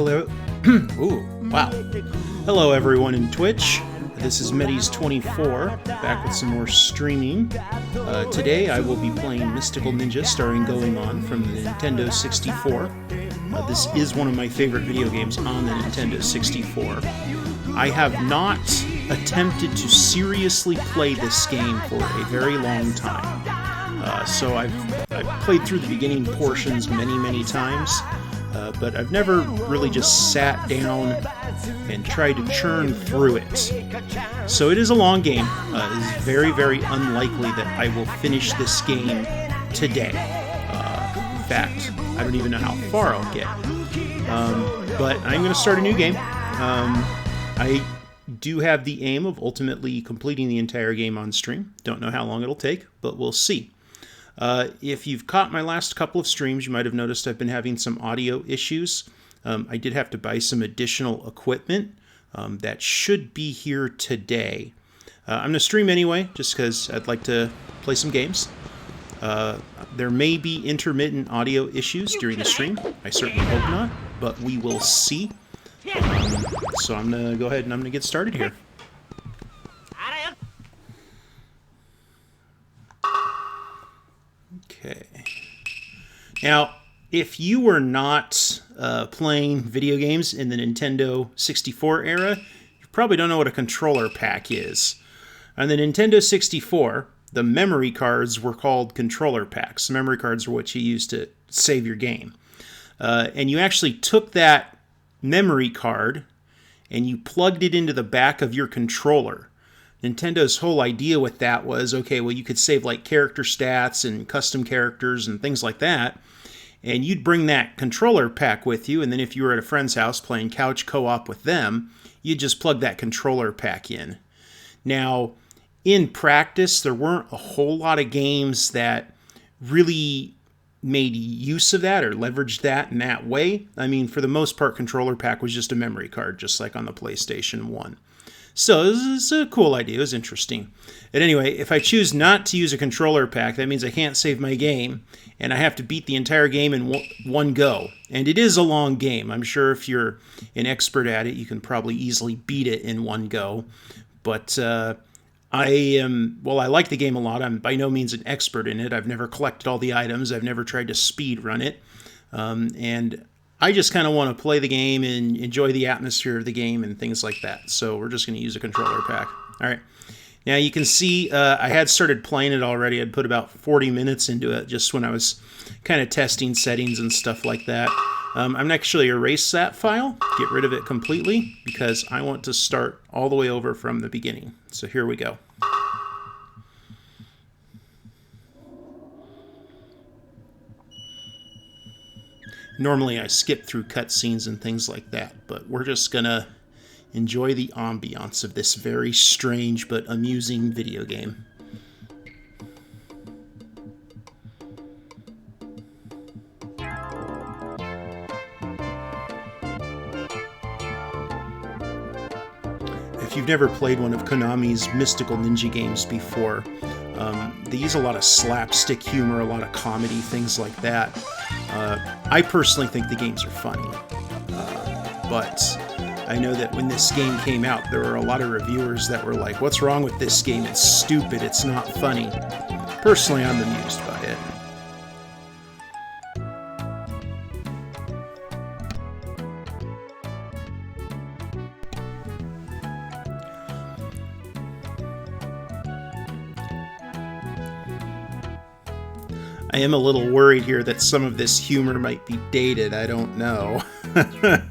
Hello. Ooh, wow. Hello, everyone in Twitch. This is Medis24, back with some more streaming. Today I will be playing Mystical Ninja starring Goemon from the Nintendo 64. This is one of my favorite video games on the Nintendo 64. I have not attempted to seriously play this game for a very long time. So I've played through the beginning portions many times, but I've never really just sat down and tried to churn through it. So it is a long game. It is very unlikely that I will finish this game today. In fact, I don't even know how far I'll get. But I'm going to start a new game. I do have the aim of ultimately completing the entire game on stream. Don't know how long it'll take, but we'll see. If you've caught my last couple of streams, you might have noticed I've been having some audio issues. I did have to buy some additional equipment that should be here today. I'm going to stream anyway, just because I'd like to play some games. There may be intermittent audio issues during the stream. I certainly hope not, but we will see. So I'm going to go ahead and I'm going to get started here. Okay. Now, if you were not playing video games in the Nintendo 64 era, you probably don't know what a controller pack is. On the Nintendo 64, the memory cards were called controller packs. The memory cards are what you use to save your game. And you actually took that memory card and you plugged it into the back of your controller. Nintendo's whole idea with that was, okay, well, you could save like character stats and custom characters and things like that, and you'd bring that controller pack with you, and then if you were at a friend's house playing couch co-op with them, you'd just plug that controller pack in. Now, in practice, there weren't a whole lot of games that really made use of that or leveraged that in that way. I mean, for the most part, controller pack was just a memory card, just like on the PlayStation 1. So this is a cool idea. It was interesting. But anyway, if I choose not to use a controller pack, that means I can't save my game, and I have to beat the entire game in one go. And it is a long game. I'm sure if you're an expert at it, you can probably easily beat it in one go. But I like the game a lot. I'm by no means an expert in it. I've never collected all the items. I've never tried to speed run it. And I just kind of want to play the game and enjoy the atmosphere of the game and things like that. So we're just going to use a controller pack. All right. Now you can see I had started playing it already. I'd put about 40 minutes into it just when I was kind of testing settings and stuff like that. I'm going to actually erase that file, get rid of it completely, because I want to start all the way over from the beginning. So here we go. Normally I skip through cutscenes and things like that, but we're just gonna enjoy the ambiance of this very strange but amusing video game. If you've never played one of Konami's Mystical Ninja games before, they use a lot of slapstick humor, a lot of comedy, things like that. I personally think the games are funny, but I know that when this game came out, there were a lot of reviewers that were like, what's wrong with this game? It's stupid, it's not funny. Personally, I'm amused by it. I am a little worried here that some of this humor might be dated. I don't know. I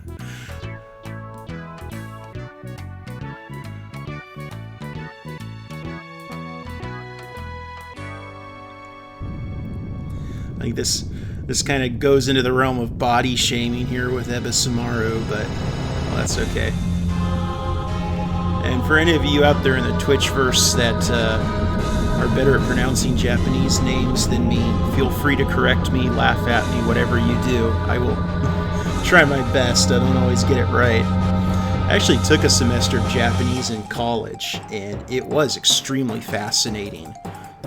think this kind of goes into the realm of body shaming here with Ebisumaru, but well, that's okay. And for any of you out there in the Twitchverse that are better at pronouncing Japanese names than me, feel free to correct me, laugh at me, whatever you do. I will try my best. I don't always get it right. I actually took a semester of Japanese in college, and it was extremely fascinating.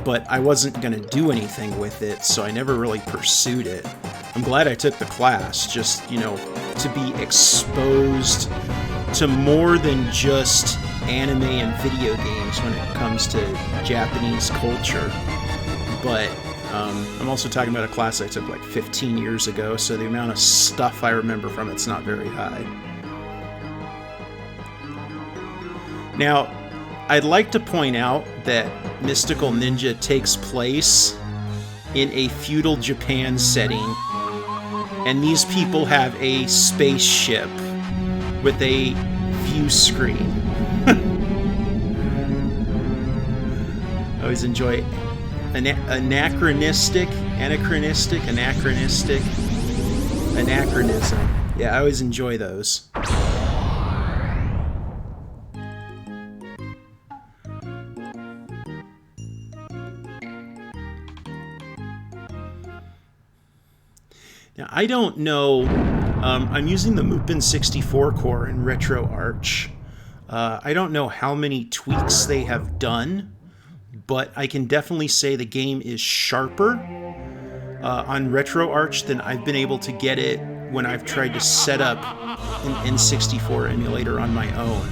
but I wasn't going to do anything with it, so I never really pursued it. I'm glad I took the class, just, you know, to be exposed to more than just anime and video games when it comes to Japanese culture. But I'm also talking about a class I took like 15 years ago, so the amount of stuff I remember from it's not very high. Now, I'd like to point out that Mystical Ninja takes place in a feudal Japan setting, and these people have a spaceship with a view screen. I always enjoy anachronism. Yeah, I always enjoy those. Now, I don't know, I'm using the Mupen 64 core in RetroArch. I don't know how many tweaks they have done, but I can definitely say the game is sharper on RetroArch than I've been able to get it when I've tried to set up an N64 emulator on my own.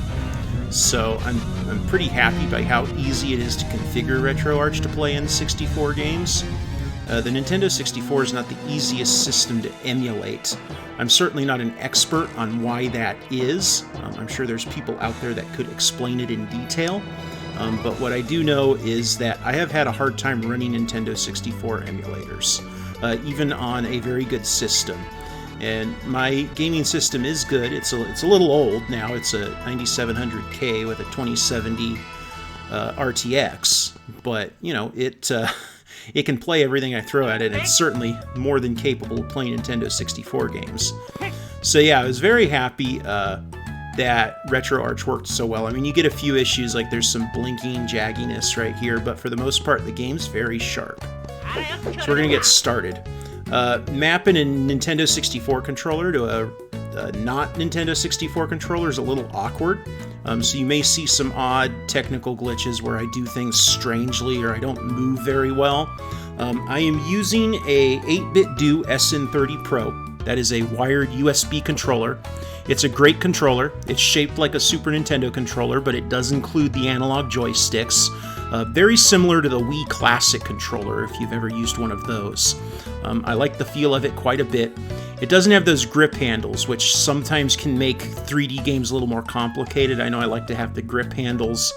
So I'm pretty happy by how easy it is to configure RetroArch to play N64 games. The Nintendo 64 is not the easiest system to emulate. I'm certainly not an expert on why that is. I'm sure there's people out there that could explain it in detail. But what I do know is that I have had a hard time running Nintendo 64 emulators, even on a very good system. And my gaming system is good. It's a little old now. It's a 9700K with a 2070 RTX, but you know it can play everything I throw at it, and it's certainly more than capable of playing Nintendo 64 games. So yeah, I was very happy that RetroArch worked so well. I mean, you get a few issues, like there's some blinking jagginess right here, but for the most part, the game's very sharp. So we're gonna get started. Mapping a Nintendo 64 controller to a not Nintendo 64 controller is a little awkward. So you may see some odd technical glitches where I do things strangely or I don't move very well. I am using a 8-bit Do SN30 Pro. That is a wired USB controller. It's a great controller. It's shaped like a Super Nintendo controller, but it does include the analog joysticks. Very similar to the Wii Classic controller, if you've ever used one of those. I like the feel of it quite a bit. It doesn't have those grip handles, which sometimes can make 3D games a little more complicated. I know I like to have the grip handles,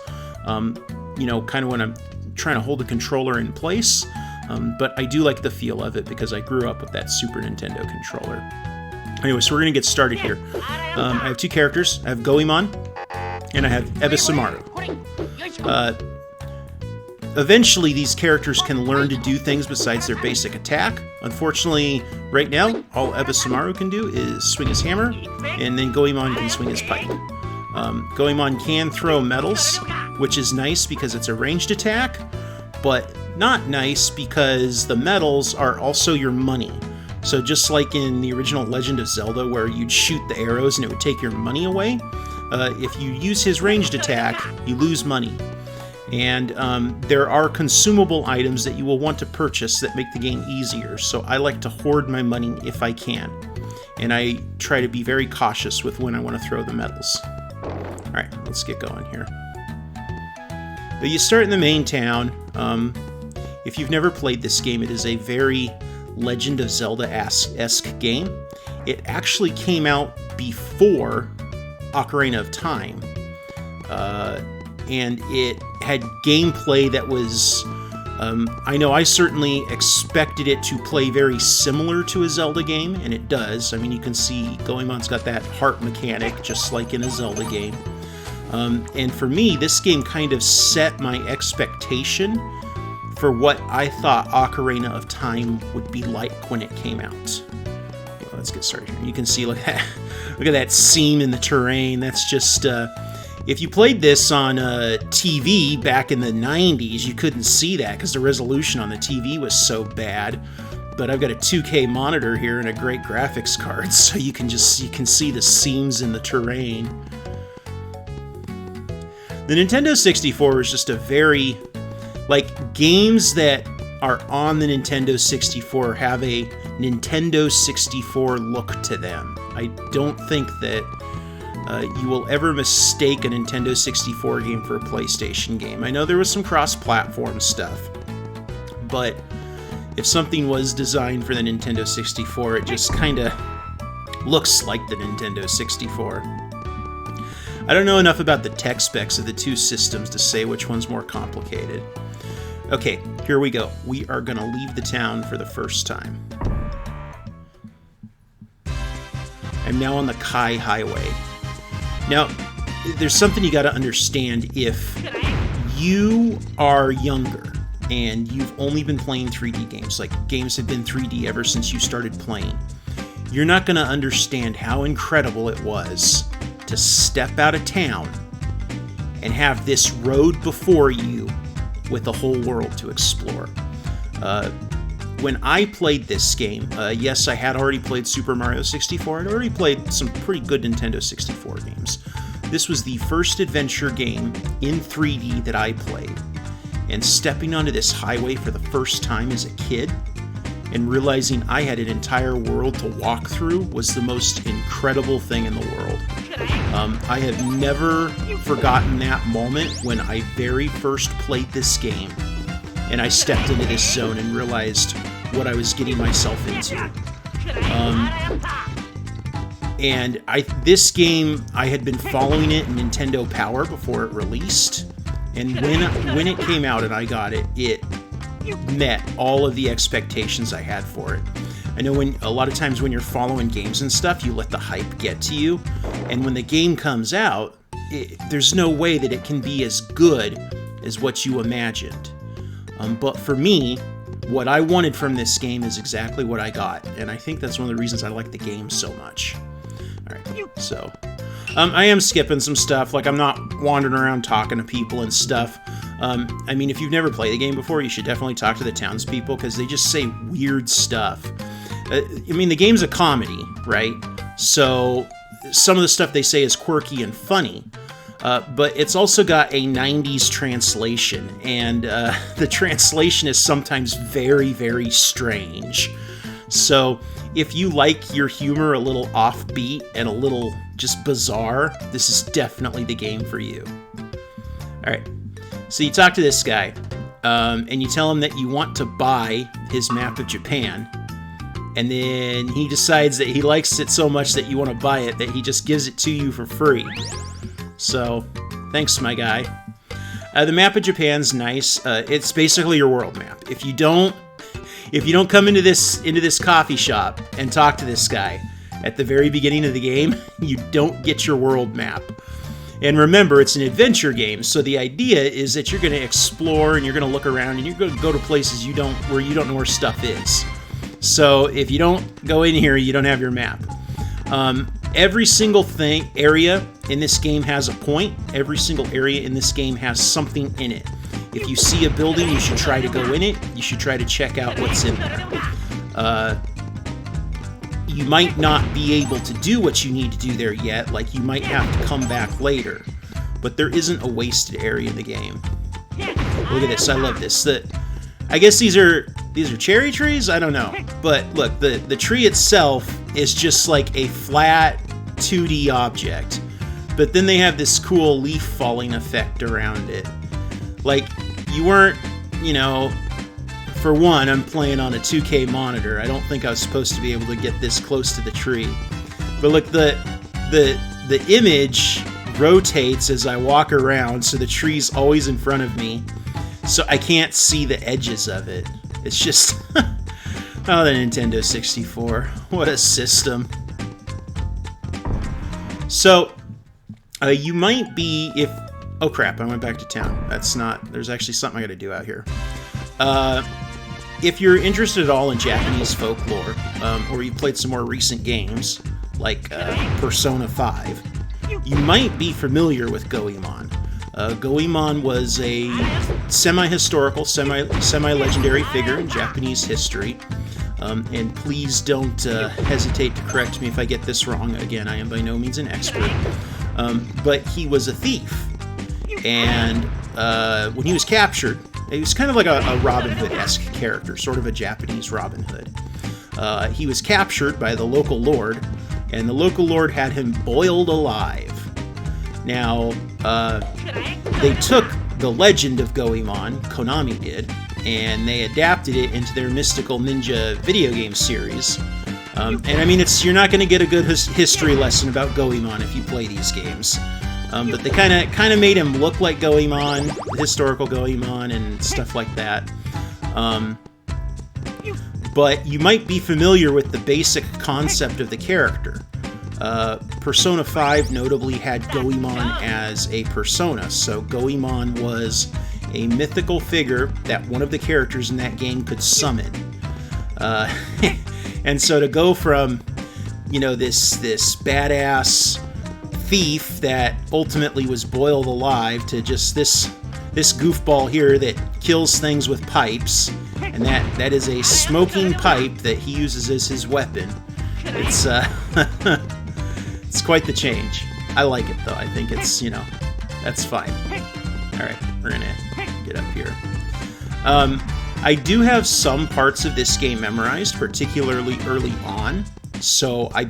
you know, kind of when I'm trying to hold the controller in place. But I do like the feel of it because I grew up with that Super Nintendo controller. Anyway, so we're going to get started here. I have two characters. I have Goemon, and I have Ebisumaru. Eventually, these characters can learn to do things besides their basic attack. Unfortunately, right now, all Ebisumaru can do is swing his hammer, and then Goemon can swing his pipe. Goemon can throw metals, which is nice because it's a ranged attack, but not nice because the metals are also your money. So just like in the original Legend of Zelda, where you'd shoot the arrows and it would take your money away, if you use his ranged attack, you lose money. And there are consumable items that you will want to purchase that make the game easier, so I like to hoard my money if I can. And I try to be very cautious with when I want to throw the metals. Alright, let's get going here. But you start in the main town. If you've never played this game, it is a very Legend of Zelda-esque game. It actually came out before Ocarina of Time. And it had gameplay that was, I know I certainly expected it to play very similar to a Zelda game, and it does. I mean, you can see Goemon's got that heart mechanic, just like in a Zelda game. And for me, this game kind of set my expectation for what I thought Ocarina of Time would be like when it came out. Well, let's get started here. You can see, look at that seam in the terrain. That's just... if you played this on TV back in the 90s, you couldn't see that because the resolution on the TV was so bad. But I've got a 2K monitor here and a great graphics card, so you can see the seams in the terrain. The Nintendo 64 is just a very Like, games that are on the Nintendo 64 have a Nintendo 64 look to them. I don't think that you will ever mistake a Nintendo 64 game for a PlayStation game. I know there was some cross-platform stuff, but if something was designed for the Nintendo 64, it just kind of looks like the Nintendo 64. I don't know enough about the tech specs of the two systems to say which one's more complicated. Okay, here we go. We are going to leave the town for the first time. I'm now on the Kai Highway. Now, there's something you got to understand. If you are younger and you've only been playing 3D games, like games have been 3D ever since you started playing, you're not going to understand how incredible it was to step out of town and have this road before you with the whole world to explore. When I played this game, yes, I had already played Super Mario 64. I'd already played some pretty good Nintendo 64 games. This was the first adventure game in 3D that I played. And stepping onto this highway for the first time as a kid and realizing I had an entire world to walk through was the most incredible thing in the world. I have never forgotten that moment when I very first played this game and I stepped into this zone and realized what I was getting myself into. And this game, I had been following it in Nintendo Power before it released, and when it came out and I got it, it met all of the expectations I had for it. I know a lot of times when you're following games and stuff, you let the hype get to you, and when the game comes out, there's no way that it can be as good as what you imagined. But for me, what I wanted from this game is exactly what I got, and I think that's one of the reasons I like the game so much. Alright, so I am skipping some stuff, like I'm not wandering around talking to people and stuff. I mean, if you've never played the game before, you should definitely talk to the townspeople, because they just say weird stuff. I mean, the game's a comedy, right? So some of the stuff they say is quirky and funny. But it's also got a 90s translation, and the translation is sometimes very, very strange. So if you like your humor a little offbeat and a little just bizarre, this is definitely the game for you. Alright, so you talk to this guy, and you tell him that you want to buy his map of Japan, and then he decides that he likes it so much that you want to buy it that he just gives it to you for free. So, thanks, my guy. The map of Japan's nice. It's basically your world map. If you don't come into this coffee shop and talk to this guy at the very beginning of the game, you don't get your world map. And remember, it's an adventure game, so the idea is that you're going to explore and you're going to look around and you're going to go to places where you don't know where stuff is. So if you don't go in here, you don't have your map. Every single area in this game has a point. Every single area in this game has something in it. If you see a building, you should try to go in it. You should try to check out what's in there. You might not be able to do what you need to do there yet, like you might have to come back later. But there isn't a wasted area in the game. Look at this, I love this. I guess these are cherry trees? I don't know. But look, the tree itself is just like a flat 2D object. But then they have this cool leaf falling effect around it. Like, you weren't, for one, I'm playing on a 2K monitor. I don't think I was supposed to be able to get this close to the tree. But look, the image rotates as I walk around, so the tree's always in front of me. So I can't see the edges of it. It's just... oh, the Nintendo 64. What a system. So, you might be... Oh crap, I went back to town. That's not... There's actually something I gotta do out here. If you're interested at all in Japanese folklore, or you've played some more recent games, like Persona 5, you might be familiar with Goemon. Goemon was a semi-historical, semi-legendary figure in Japanese history. And please don't hesitate to correct me if I get this wrong. Again, I am by no means an expert. But he was a thief. And when he was captured he was kind of like a Robin Hood-esque character, sort of a Japanese Robin Hood. He was captured by the local lord, and the local lord had him boiled alive. Now, they took the legend of Goemon, Konami did, and they adapted it into their Mystical Ninja video game series. And I mean, you're not going to get a good history lesson about Goemon if you play these games. But they kind of made him look like Goemon, historical Goemon, and stuff like that. But you might be familiar with the basic concept of the character. Persona 5 notably had Goemon as a persona, so Goemon was a mythical figure that one of the characters in that game could summon. And so to go from, this badass thief that ultimately was boiled alive to just this goofball here that kills things with pipes, and that is a smoking pipe that he uses as his weapon. It's it's quite the change. I like it though. I think it's that's fine. All right, we're gonna get up here. I do have some parts of this game memorized, particularly early on. So I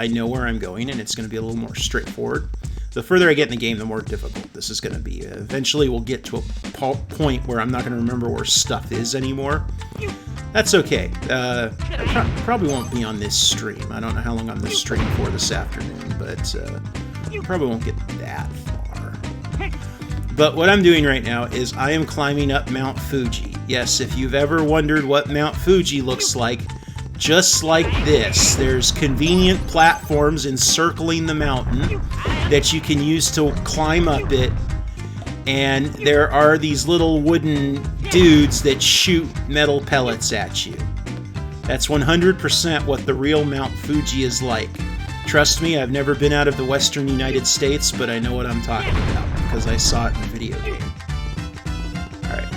know where I'm going, and it's going to be a little more straightforward. The further I get in the game, the more difficult this is going to be. Eventually, we'll get to a point where I'm not going to remember where stuff is anymore. That's okay. I probably won't be on this stream. I don't know how long I'm this stream for this afternoon, but probably won't get that far. But what I'm doing right now is I am climbing up Mount Fuji. Yes, if you've ever wondered what Mount Fuji looks like, just like this, there's convenient platforms encircling the mountain that you can use to climb up it, and there are these little wooden dudes that shoot metal pellets at you. That's 100% what the real Mount Fuji is like. Trust me, I've never been out of the western United States, but I know what I'm talking about because I saw it in a video game. Alright,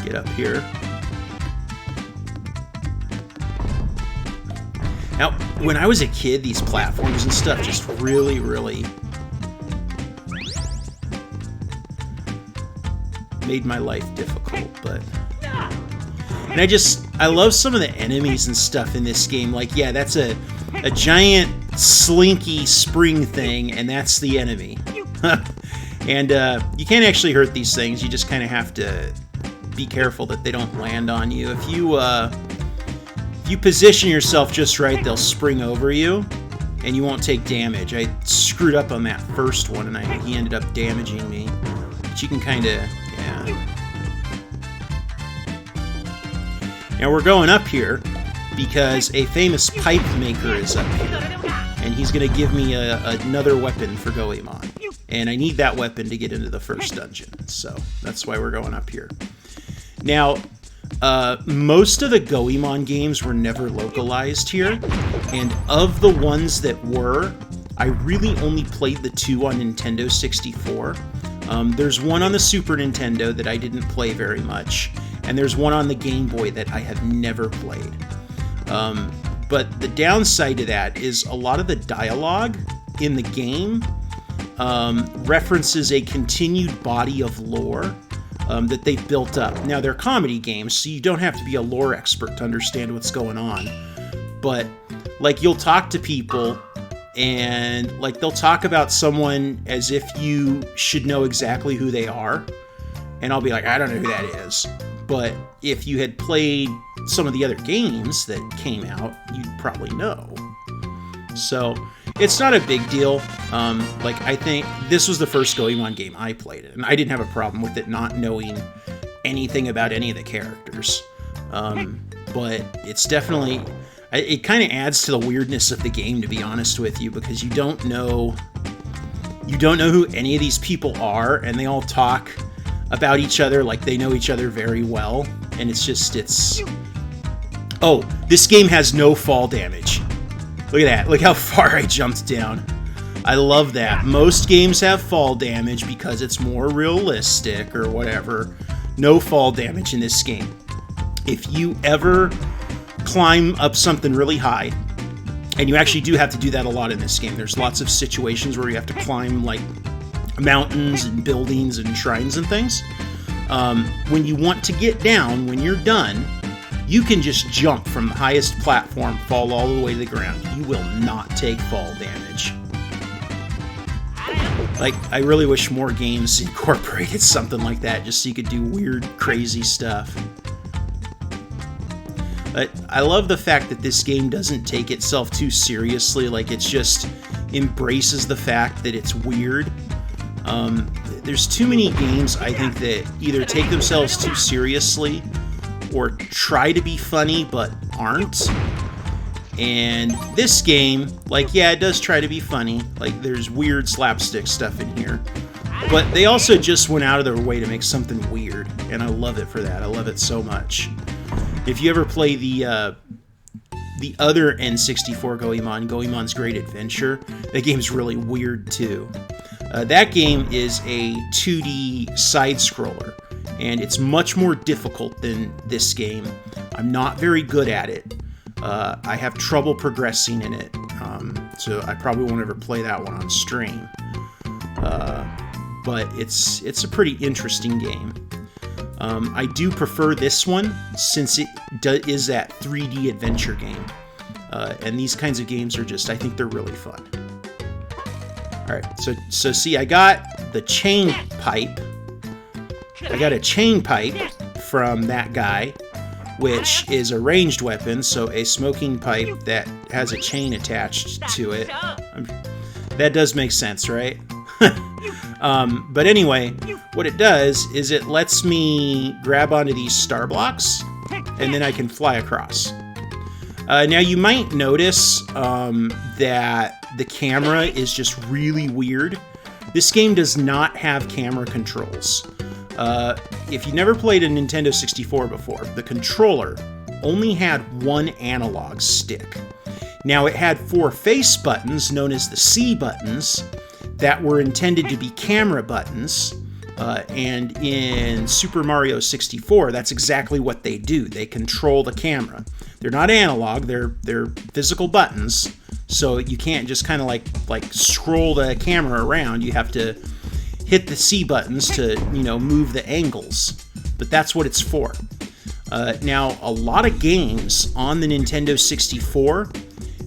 get up here. Now, when I was a kid, these platforms and stuff just really, really made my life difficult, but... And I love some of the enemies and stuff in this game. Like, yeah, that's a giant slinky spring thing, and that's the enemy. And you can't actually hurt these things, you just kind of have to be careful that they don't land on you. If you position yourself just right, they'll spring over you, and you won't take damage. I screwed up on that first one, and he ended up damaging me. But you can kind of, yeah. Now we're going up here because a famous pipe maker is up here, and he's going to give me another weapon for Goemon. And I need that weapon to get into the first dungeon, so that's why we're going up here. Now, most of the Goemon games were never localized here, and of the ones that were, I really only played the two on Nintendo 64. There's one on the Super Nintendo that I didn't play very much, and there's one on the Game Boy that I have never played. But the downside to that is a lot of the dialogue in the game references a continued body of lore that they've built up. Now, they're comedy games, so you don't have to be a lore expert to understand what's going on. But, like, you'll talk to people, and, like, they'll talk about someone as if you should know exactly who they are. And I'll be like, I don't know who that is. But if you had played some of the other games that came out, you'd probably know. So, it's not a big deal. Like, I think this was the first Goemon game I played, and I didn't have a problem with it not knowing anything about any of the characters. But it's definitely... It kind of adds to the weirdness of the game, to be honest with you, because you don't know who any of these people are, and they all talk about each other like they know each other very well, and it's... Oh, this game has no fall damage. Look at that. Look how far I jumped down. I love that. Most games have fall damage because it's more realistic or whatever. No fall damage in this game. If you ever climb up something really high, and you actually do have to do that a lot in this game. There's lots of situations where you have to climb, like, mountains and buildings and shrines and things. when you want to get down, when you're done, you can just jump from the highest platform, fall all the way to the ground. You will not take fall damage. Like, I really wish more games incorporated something like that, just so you could do weird, crazy stuff. But I love the fact that this game doesn't take itself too seriously, like it just embraces the fact that it's weird. There's too many games, I think, that either take themselves too seriously or try to be funny but aren't. And this game, like, yeah, it does try to be funny. Like, there's weird slapstick stuff in here. But they also just went out of their way to make something weird, and I love it for that. I love it so much. If you ever play the other N64 Goemon, Goemon's Great Adventure, that game's really weird too. That game is a 2D side-scroller, and it's much more difficult than this game. I'm not very good at it. I have trouble progressing in it, so I probably won't ever play that one on stream. But it's a pretty interesting game. I do prefer this one since it is that 3D adventure game. And these kinds of games are just, I think they're really fun. Alright, so see, I got the chain pipe. I got a chain pipe from that guy, which is a ranged weapon, so a smoking pipe that has a chain attached to it. That does make sense, right? But anyway, what it does is it lets me grab onto these star blocks, and then I can fly across. Now you might notice that the camera is just really weird. This game does not have camera controls. If you never played a Nintendo 64 before, the controller only had one analog stick. Now it had 4 face buttons, known as the C buttons, that were intended to be camera buttons, and in Super Mario 64, that's exactly what they do. They control the camera. They're not analog, they're physical buttons, so you can't just kind of like scroll the camera around. You have to hit the C buttons to, move the angles, but that's what it's for. Now, a lot of games on the Nintendo 64,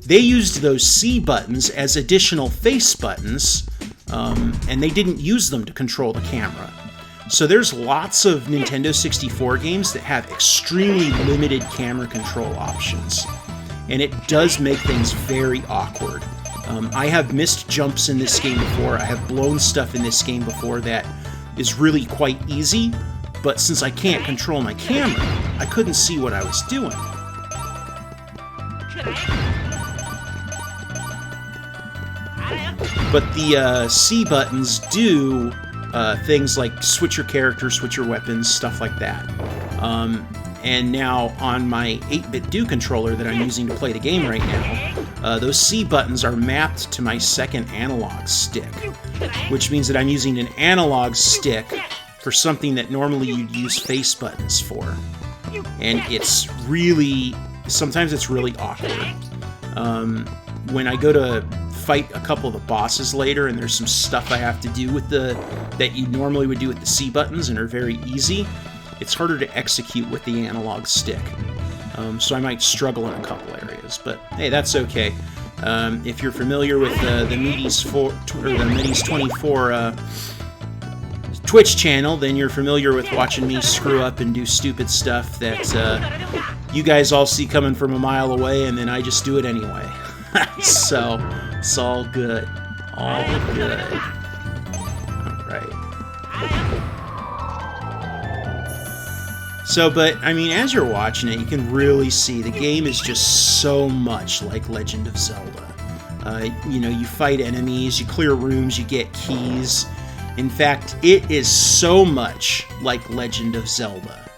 they used those C buttons as additional face buttons, and they didn't use them to control the camera. So there's lots of Nintendo 64 games that have extremely limited camera control options, and it does make things very awkward. I have missed jumps in this game before. I have blown stuff in this game before that is really quite easy, but since I can't control my camera, I couldn't see what I was doing. But the C buttons do things like switch your character, switch your weapons, stuff like that. And now on my 8-bit Do controller that I'm using to play the game right now, those C buttons are mapped to my second analog stick, which means that I'm using an analog stick for something that normally you'd use face buttons for. And it's really, sometimes it's really awkward. When I go to fight a couple of the bosses later and there's some stuff I have to do with that you normally would do with the C buttons and are very easy, it's harder to execute with the analog stick. So I might struggle in a couple areas, but hey, that's okay. If you're familiar with the Middies24 Twitch channel, then you're familiar with watching me screw up and do stupid stuff that you guys all see coming from a mile away, and then I just do it anyway. So it's all good. All good. Alright. So, but, I mean, as you're watching it, you can really see the game is just so much like Legend of Zelda. You fight enemies, you clear rooms, you get keys. In fact, it is so much like Legend of Zelda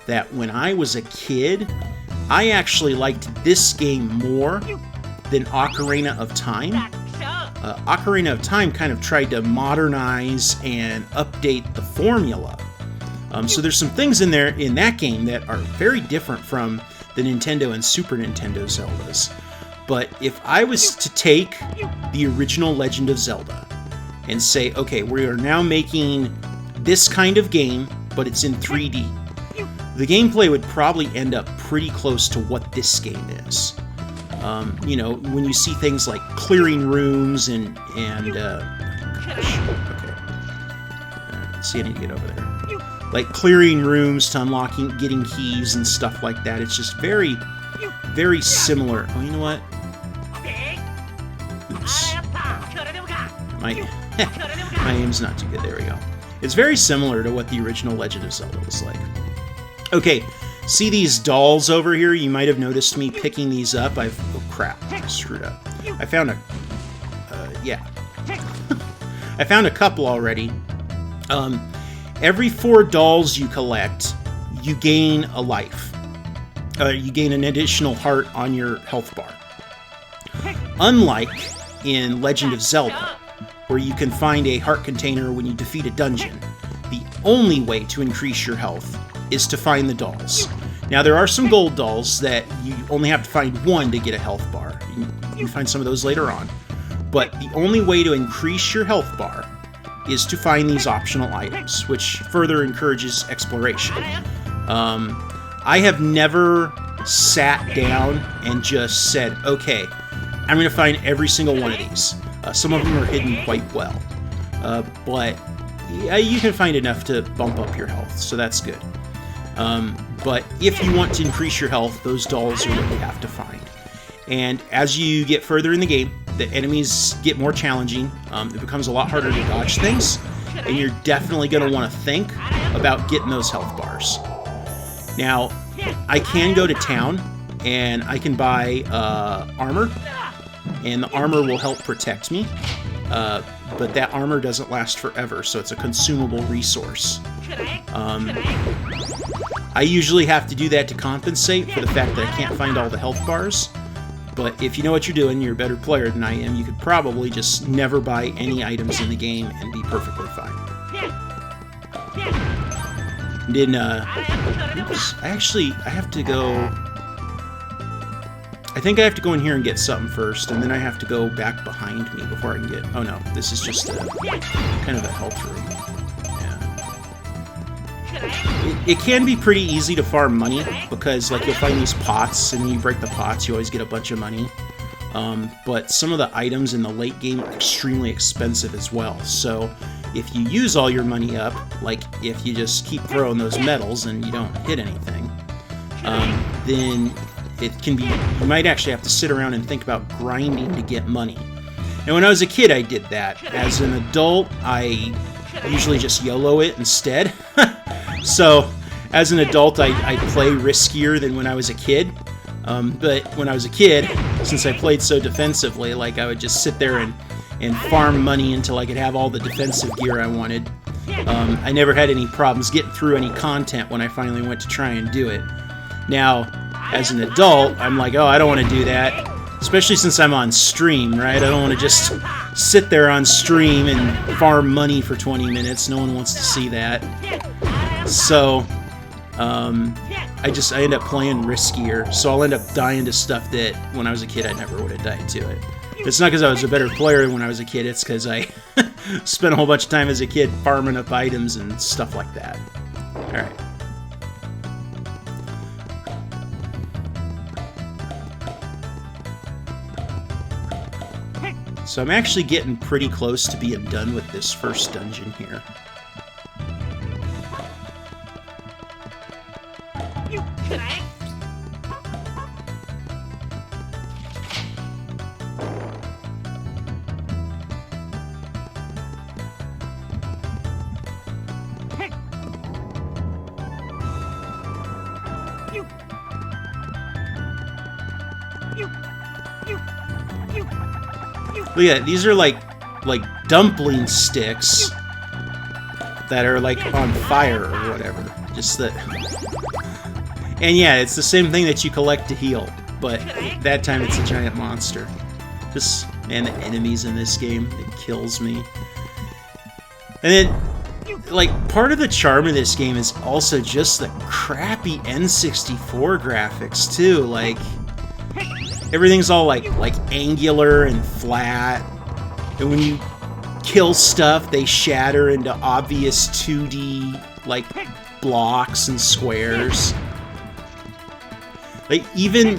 that when I was a kid, I actually liked this game more than Ocarina of Time. Ocarina of Time kind of tried to modernize and update the formula. So there's some things in there in that game that are very different from the Nintendo and Super Nintendo Zeldas. But if I was to take the original Legend of Zelda and say, okay, we are now making this kind of game, but it's in 3D. The gameplay would probably end up pretty close to what this game is. You know, when you see things like clearing rooms and gosh, okay. See, I need to get over there. Like clearing rooms to unlocking, getting keys and stuff like that. It's just very, very similar. Oh, you know what? Oops. My aim's not too good. There we go. It's very similar to what the original Legend of Zelda was like. Okay, see these dolls over here? You might have noticed me picking these up. Oh crap, I screwed up. I found a, yeah. I found a couple already. Every 4 dolls you collect, you gain a life. You gain an additional heart on your health bar. Unlike in Legend of Zelda, where you can find a heart container when you defeat a dungeon, the only way to increase your health is to find the dolls. Now, there are some gold dolls that you only have to find one to get a health bar. You can find some of those later on. But the only way to increase your health bar is to find these optional items, which further encourages exploration. I have never sat down and just said, okay, I'm going to find every single one of these. Some of them are hidden quite well. But yeah, you can find enough to bump up your health, so that's good. But if you want to increase your health, those dolls are what you have to find. And as you get further in the game, the enemies get more challenging. It becomes a lot harder to dodge things, and you're definitely going to want to think about getting those health bars. Now, I can go to town, and I can buy armor, and the armor will help protect me. But that armor doesn't last forever, so it's a consumable resource. I usually have to do that to compensate for the fact that I can't find all the health bars. But if you know what you're doing, you're a better player than I am, you could probably just never buy any items in the game and be perfectly fine. And then, oops, I have to go... I think I have to go in here and get something first, and then I have to go back behind me before I can get... Oh no, this is just a kind of a health room. Yeah. It can be pretty easy to farm money, because like you'll find these pots, and when you break the pots, you always get a bunch of money. But some of the items in the late game are extremely expensive as well, so if you use all your money up, like if you just keep throwing those medals and you don't hit anything, then it can be, you might actually have to sit around and think about grinding to get money. And when I was a kid, I did that. As an adult, I usually just YOLO it instead. So, as an adult, I play riskier than when I was a kid. But when I was a kid, since I played so defensively, like I would just sit there and farm money until I could have all the defensive gear I wanted. I never had any problems getting through any content when I finally went to try and do it. Now, as an adult, I'm like, oh, I don't want to do that. Especially since I'm on stream, right? I don't want to just sit there on stream and farm money for 20 minutes. No one wants to see that. So, I end up playing riskier. So I'll end up dying to stuff that, when I was a kid, I never would have died to it. It's not because I was a better player when I was a kid. It's because I spent a whole bunch of time as a kid farming up items and stuff like that. Alright. So I'm actually getting pretty close to being done with this first dungeon here. Look at that, these are like dumpling sticks that are like on fire or whatever. Just that. And yeah, it's the same thing that you collect to heal, but that time it's a giant monster. Just, man, the enemies in this game, it kills me. And then, like, part of the charm of this game is also just the crappy N64 graphics too. Like, everything's all like angular and flat, and when you kill stuff, they shatter into obvious 2D like blocks and squares. Like, even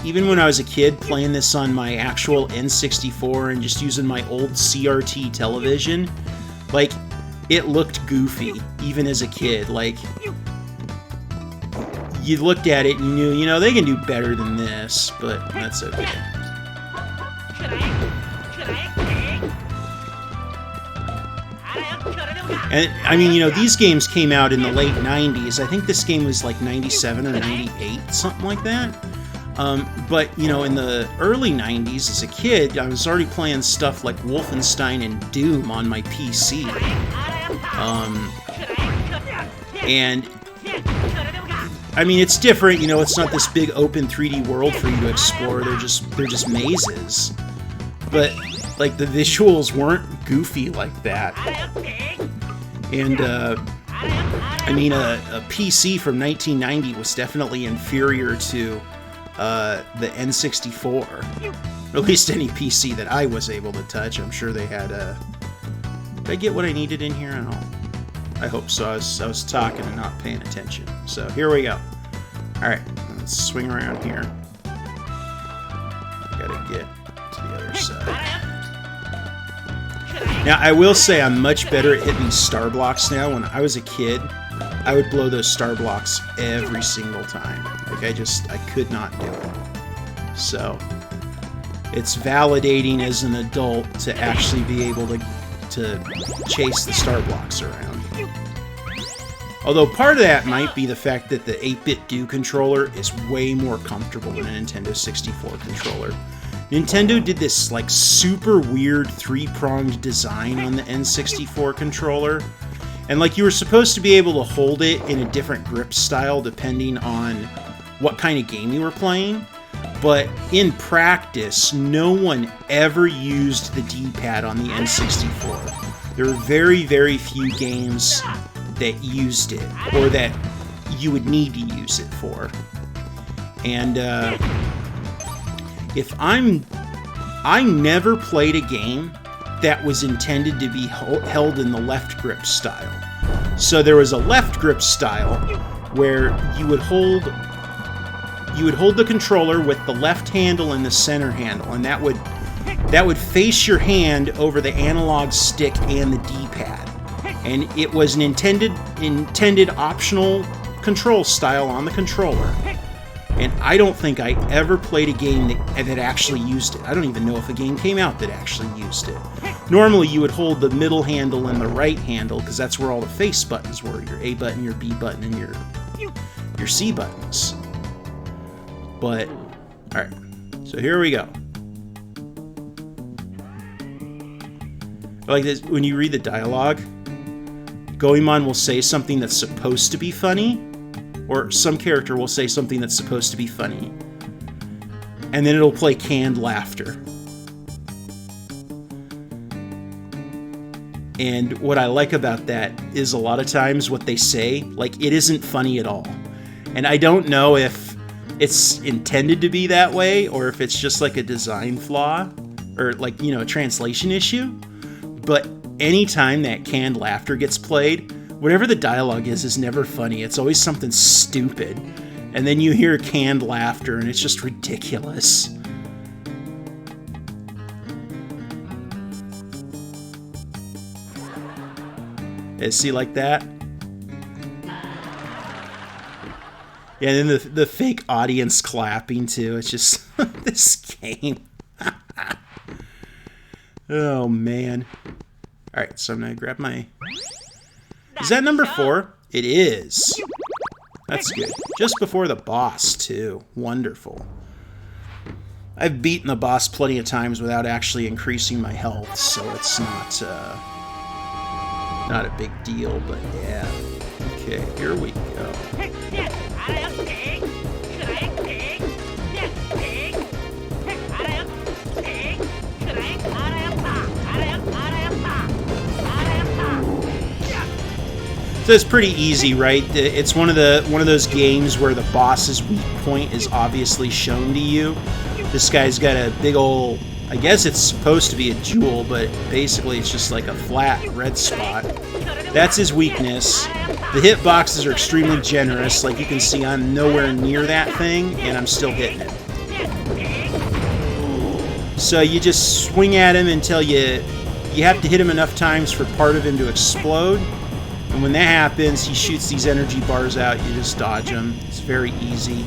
when I was a kid playing this on my actual N64 and just using my old CRT television, like, it looked goofy, even as a kid. Like, you looked at it and you knew, you know, they can do better than this, but that's okay. And, I mean, you know, these games came out in the late 90s. I think this game was like 97 or 98, something like that. But, you know, in the early 90s, as a kid, I was already playing stuff like Wolfenstein and Doom on my PC. And, I mean, it's different, you know, it's not this big open 3D world for you to explore. They're just mazes. But, like, the visuals weren't goofy like that. And, I mean, a PC from 1990 was definitely inferior to the N64. Or at least any PC that I was able to touch. I'm sure they had Did I get what I needed in here? I hope so. I was talking and not paying attention. So here we go. Alright, let's swing around here. Gotta get to the other side. Now, I will say I'm much better at hitting star blocks now. When I was a kid, I would blow those star blocks every single time. Like, I could not do it. So, it's validating as an adult to actually be able to chase the star blocks around. Although part of that might be the fact that the 8-bit Do controller is way more comfortable than a Nintendo 64 controller. Nintendo did this, like, super weird 3-pronged design on the N64 controller. And, like, you were supposed to be able to hold it in a different grip style depending on what kind of game you were playing. But in practice, no one ever used the D-pad on the N64. There were very, very few games that used it, or that you would need to use it for. And, I never played a game that was intended to be held in the left grip style. So there was a left grip style where you would hold the controller with the left handle and the center handle, and that would face your hand over the analog stick and the D-pad. And it was an intended optional control style on the controller. And I don't think I ever played a game that actually used it. I don't even know if a game came out that actually used it. Normally you would hold the middle handle and the right handle, because that's where all the face buttons were. Your A button, your B button, and your C buttons. But, alright, so here we go. Like this, when you read the dialogue, Goemon will say something that's supposed to be funny, or some character will say something that's supposed to be funny, and then it'll play canned laughter. And what I like about that is a lot of times what they say, like, it isn't funny at all. And I don't know if it's intended to be that way, or if it's just like a design flaw, or like, you know, a translation issue. But anytime that canned laughter gets played, whatever the dialogue is never funny. It's always something stupid. And then you hear canned laughter, and it's just ridiculous. See, like that? Yeah, and then the fake audience clapping, too. It's just, this game. Oh, man. Alright, so I'm going to grab my... Is that number 4? It is. That's good. Just before the boss, too. Wonderful. I've beaten the boss plenty of times without actually increasing my health, so it's not a big deal, but yeah. Okay, here we go. So it's pretty easy, right? It's one of those games where the boss's weak point is obviously shown to you. This guy's got a big old I guess it's supposed to be a jewel, but basically it's just like a flat red spot. That's his weakness. The hitboxes are extremely generous. Like you can see, I'm nowhere near that thing, and I'm still hitting it. So you just swing at him until you have to hit him enough times for part of him to explode. And when that happens, he shoots these energy bars out. You just dodge him. It's very easy.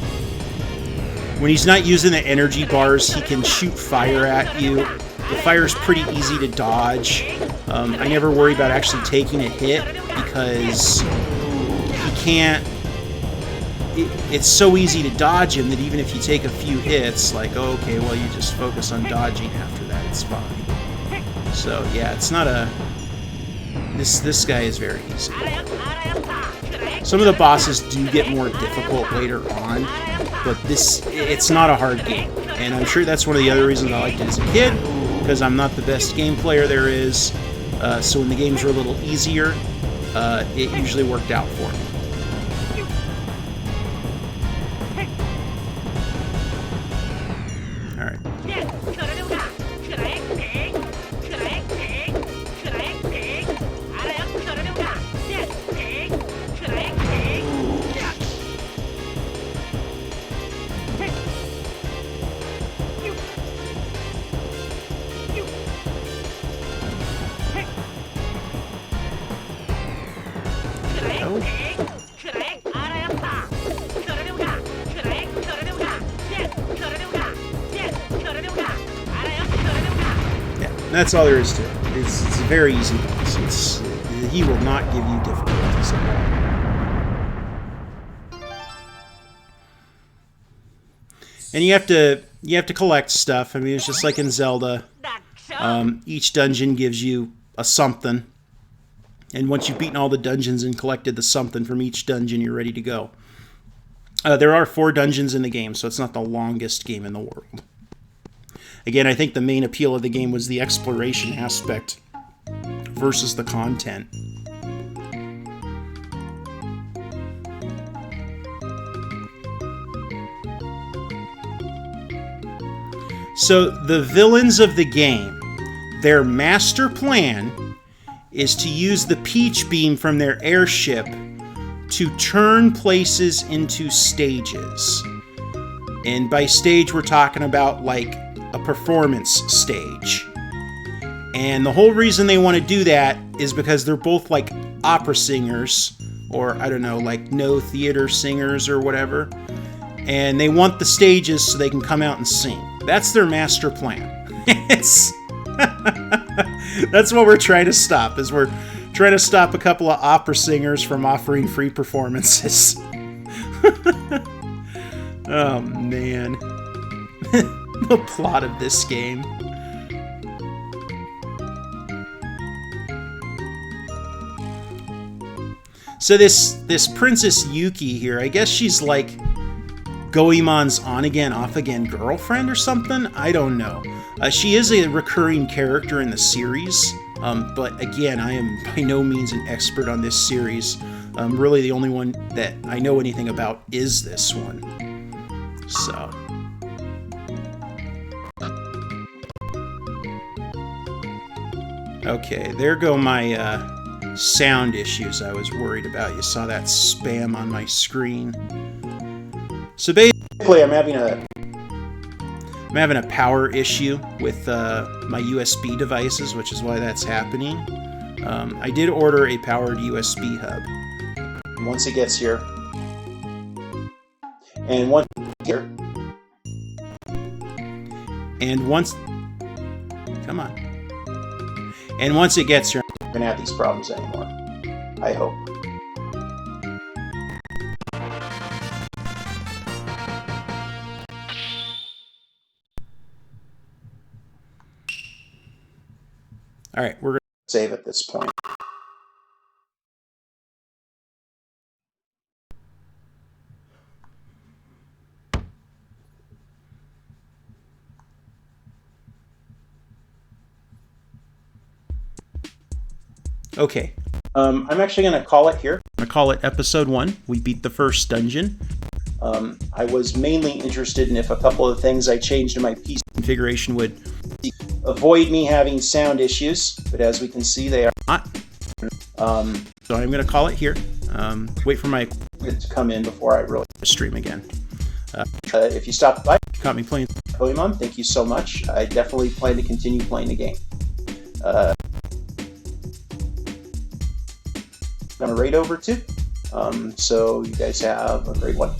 When he's not using the energy bars, he can shoot fire at you. The fire's pretty easy to dodge. I never worry about actually taking a hit because he can't... It's so easy to dodge him that even if you take a few hits, like, oh, okay, well, you just focus on dodging after that, it's fine. So, yeah, it's not a... This guy is very easy. Some of the bosses do get more difficult later on, but it's not a hard game. And I'm sure that's one of the other reasons I liked it as a kid, because I'm not the best game player there is. So when the games were a little easier, it usually worked out for me. That's all there is to it. It's a very easy boss. He will not give you difficulties at all. And you have to collect stuff. I mean, it's just like in Zelda. Each dungeon gives you a something. And once you've beaten all the dungeons and collected the something from each dungeon, you're ready to go. There are 4 dungeons in the game, so it's not the longest game in the world. Again, I think the main appeal of the game was the exploration aspect versus the content. So, the villains of the game, their master plan is to use the Peach Beam from their airship to turn places into stages. And by stage, we're talking about, like, a performance stage. And the whole reason they want to do that is because they're both like opera singers, or I don't know, like no theater singers or whatever. And they want the stages so they can come out and sing. That's their master plan. That's what we're trying to stop, is we're trying to stop a couple of opera singers from offering free performances. Oh man. The plot of this game. So this Princess Yuki here, I guess she's like Goemon's on-again, off-again girlfriend or something? I don't know. She is a recurring character in the series, but again, I am by no means an expert on this series. Really, the only one that I know anything about is this one. So... Okay, there go my sound issues I was worried about. You saw that spam on my screen. So basically, I'm having a power issue with my USB devices, which is why that's happening. I did order a powered USB hub. Once it gets here, and once here, and once, come on. And once it gets here, I'm not going to have these problems anymore. I hope. Alright, we're going to save at this point. Okay, I'm actually going to call it here. I'm going to call it Episode 1. We beat the first dungeon. I was mainly interested in if a couple of things I changed in my PC configuration would avoid me having sound issues, but as we can see, they are not. So I'm going to call it here. Wait for my equipment to come in before I really stream again. If you stopped by, caught me playing Goemon, thank you so much. I definitely plan to continue playing the game. I'm going to raid over too. So you guys have a great one.